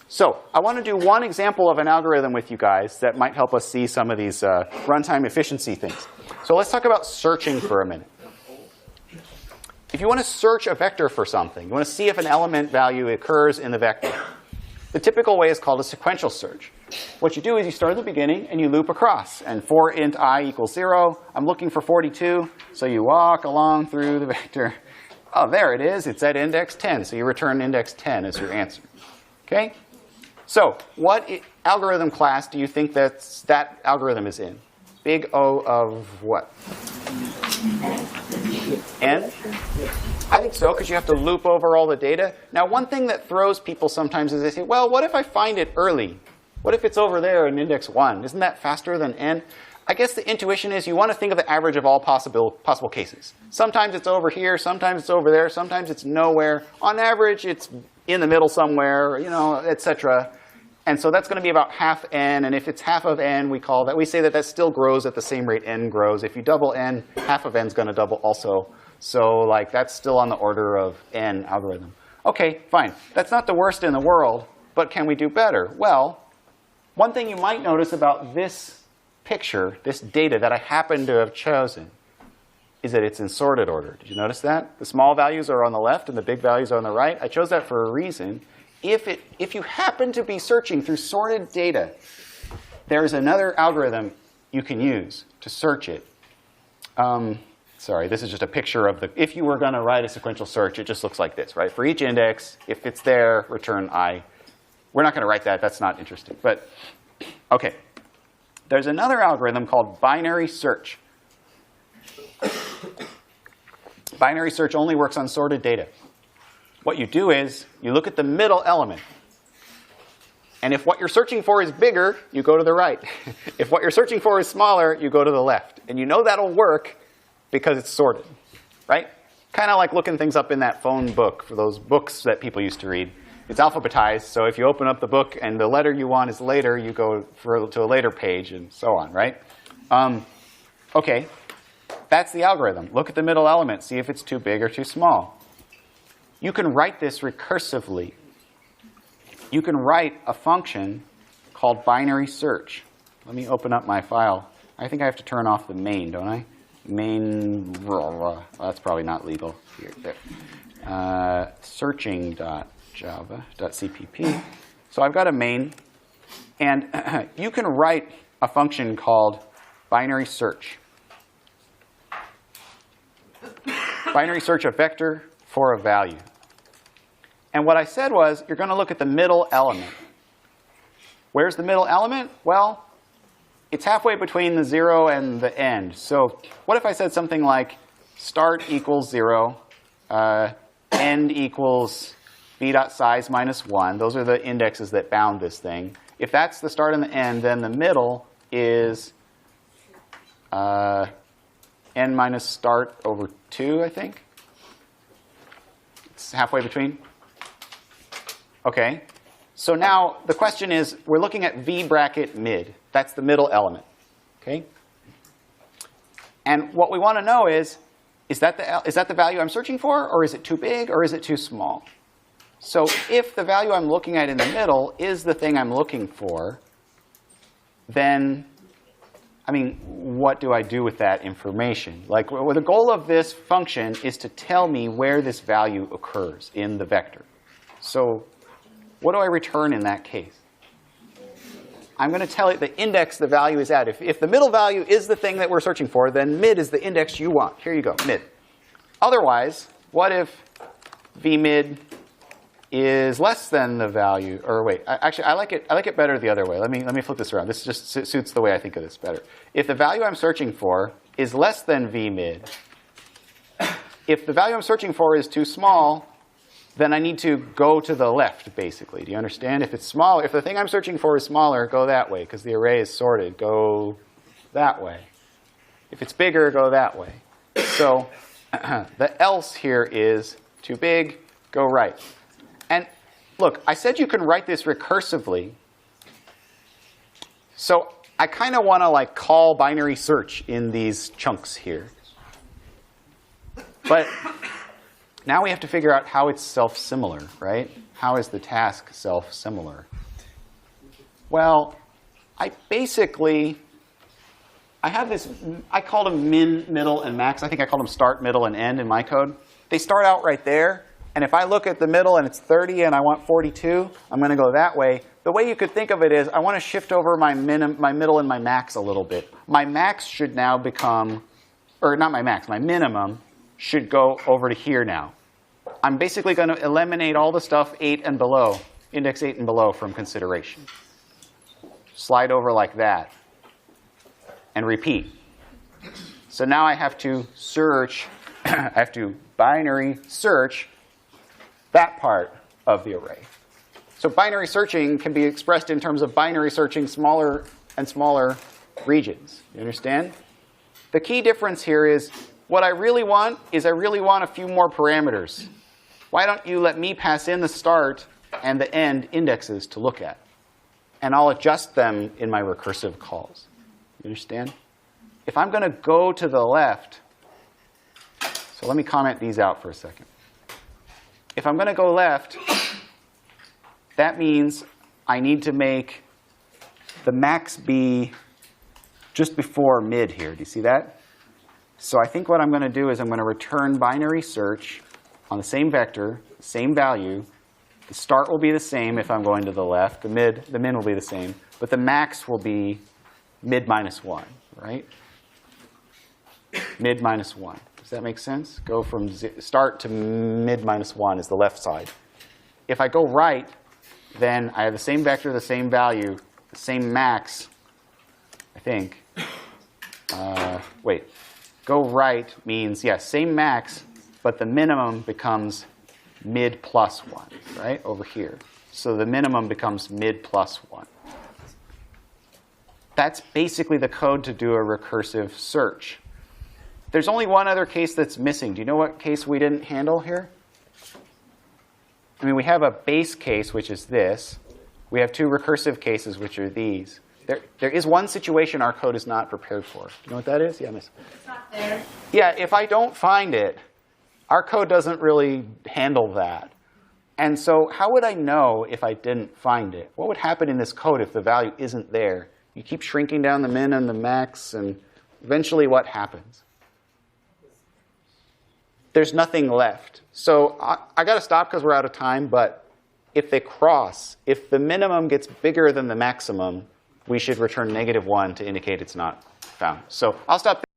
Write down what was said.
So I want to do one example of an algorithm with you guys that might help us see some of these runtime efficiency things. So let's talk about searching for a minute. If you want to search a vector for something, you want to see if an element value occurs in the vector, the typical way is called a sequential search. What you do is you start at the beginning and you loop across. And for int I equals 0, I'm looking for 42. So you walk along through the vector. Oh, there it is. It's at index 10. So you return index 10 as your answer. OK? So what algorithm class do you think that algorithm is in? Big O of what? N? I think so, because you have to loop over all the data. Now, one thing that throws people sometimes is they say, well, what if I find it early? What if it's over there in index 1? Isn't that faster than N? I guess the intuition is you want to think of the average of all possible cases. Sometimes it's over here, sometimes it's over there, sometimes it's nowhere. On average, it's in the middle somewhere, et cetera. And so that's going to be about half N. And if it's half of N, we say that still grows at the same rate N grows. If you double N, half of N is going to double also. So that's still on the order of N algorithm. OK, fine. That's not the worst in the world. But can we do better? Well, one thing you might notice about this picture, this data that I happen to have chosen, is that it's in sorted order. Did you notice that? The small values are on the left and the big values are on the right. I chose that for a reason. If you happen to be searching through sorted data, there's another algorithm you can use to search it. Sorry, this is just a picture of if you were going to write a sequential search, it just looks like this, right? For each index, if it's there, return I. We're not going to write that. That's not interesting. But OK, there's another algorithm called binary search. Binary search only works on sorted data. What you do is you look at the middle element. And if what you're searching for is bigger, you go to the right. If what you're searching for is smaller, you go to the left. And you know that'll work because it's sorted, right? Kind of like looking things up in that phone book for those books that people used to read. It's alphabetized, so if you open up the book and the letter you want is later, you go to a later page and so on, right? OK, that's the algorithm. Look at the middle element. See if it's too big or too small. You can write this recursively. You can write a function called binary search. Let me open up my file. I think I have to turn off the main, don't I? Main, well, that's probably not legal. Here, there. Searching.java.cpp. So I've got a main. And you can write a function called binary search. Binary search a vector for a value. And what I said was, you're going to look at the middle element. Where's the middle element? Well, it's halfway between the 0 and the end. So what if I said something like start equals 0, end equals v.size minus 1. Those are the indexes that bound this thing. If that's the start and the end, then the middle is n minus start over 2, I think. It's halfway between. OK. So now the question is, we're looking at v bracket mid. That's the middle element. OK. And what we want to know is that the value I'm searching for? Or is it too big? Or is it too small? So if the value I'm looking at in the middle is the thing I'm looking for, then, I mean, what do I do with that information? Like, well, the goal of this function is to tell me where this value occurs in the vector. So what do I return in that case? I'm going to tell it the index the value is at. If the middle value is the thing that we're searching for, then mid is the index you want. Here you go, mid. Otherwise, what if vmid is less than the value? Or wait, actually, I like it better the other way. Let me flip this around. This just suits the way I think of this better. If the value I'm searching for is less than vmid, if the value I'm searching for is too small, then I need to go to the left, basically. Do you understand? If it's small, if the thing I'm searching for is smaller, go that way, because the array is sorted. Go that way. If it's bigger, go that way. So the else here is too big, go right. And look, I said you can write this recursively. So I kind of want to like call binary search in these chunks here. But now we have to figure out how it's self-similar, right? how is the task self-similar? Well, I have this, I called them min, middle, and max. I think I called them start, middle, and end in my code. They start out right there. And if I look at the middle and it's 30 and I want 42, I'm going to go that way. The way you could think of it is I want to shift over my middle and my max a little bit. My max should now become, or not my max, my minimum should go over to here now. I'm basically going to eliminate all the stuff 8 and below, index 8 and below from consideration. Slide over like that and repeat. So now I have to search, I have to binary search that part of the array. So binary searching can be expressed in terms of binary searching smaller and smaller regions. You understand? The key difference here is what I really want is I really want a few more parameters. Why don't you let me pass in the start and the end indexes to look at? And I'll adjust them in my recursive calls. You understand? If I'm going to go to the left, so let me comment these out for a second. If I'm going to go left, that means I need to make the max be just before mid here. Do you see that? So I think what I'm going to do is I'm going to return binary search on the same vector, same value. The start will be the same if I'm going to the left. The min will be the same. But the max will be mid minus 1, right? Mid minus 1. Does that make sense? Go from start to mid minus 1 is the left side. If I go right, then I have the same vector, the same value, the same max, I think. Wait. Go right means, yes, same max, but the minimum becomes mid plus 1, right, over here. So the minimum becomes mid plus 1. That's basically the code to do a recursive search. There's only one other case that's missing. Do you know what case we didn't handle here? I mean, we have a base case, which is this. We have 2 recursive cases, which are these. There is one situation our code is not prepared for. Do you know what that is? Yeah, miss. It's not there. Yeah, if I don't find it, our code doesn't really handle that. And so how would I know if I didn't find it? What would happen in this code if the value isn't there? You keep shrinking down the min and the max, and eventually what happens? There's nothing left. So I got to stop because we're out of time, but if they cross, if the minimum gets bigger than the maximum, we should return -1 to indicate it's not found. So I'll stop there.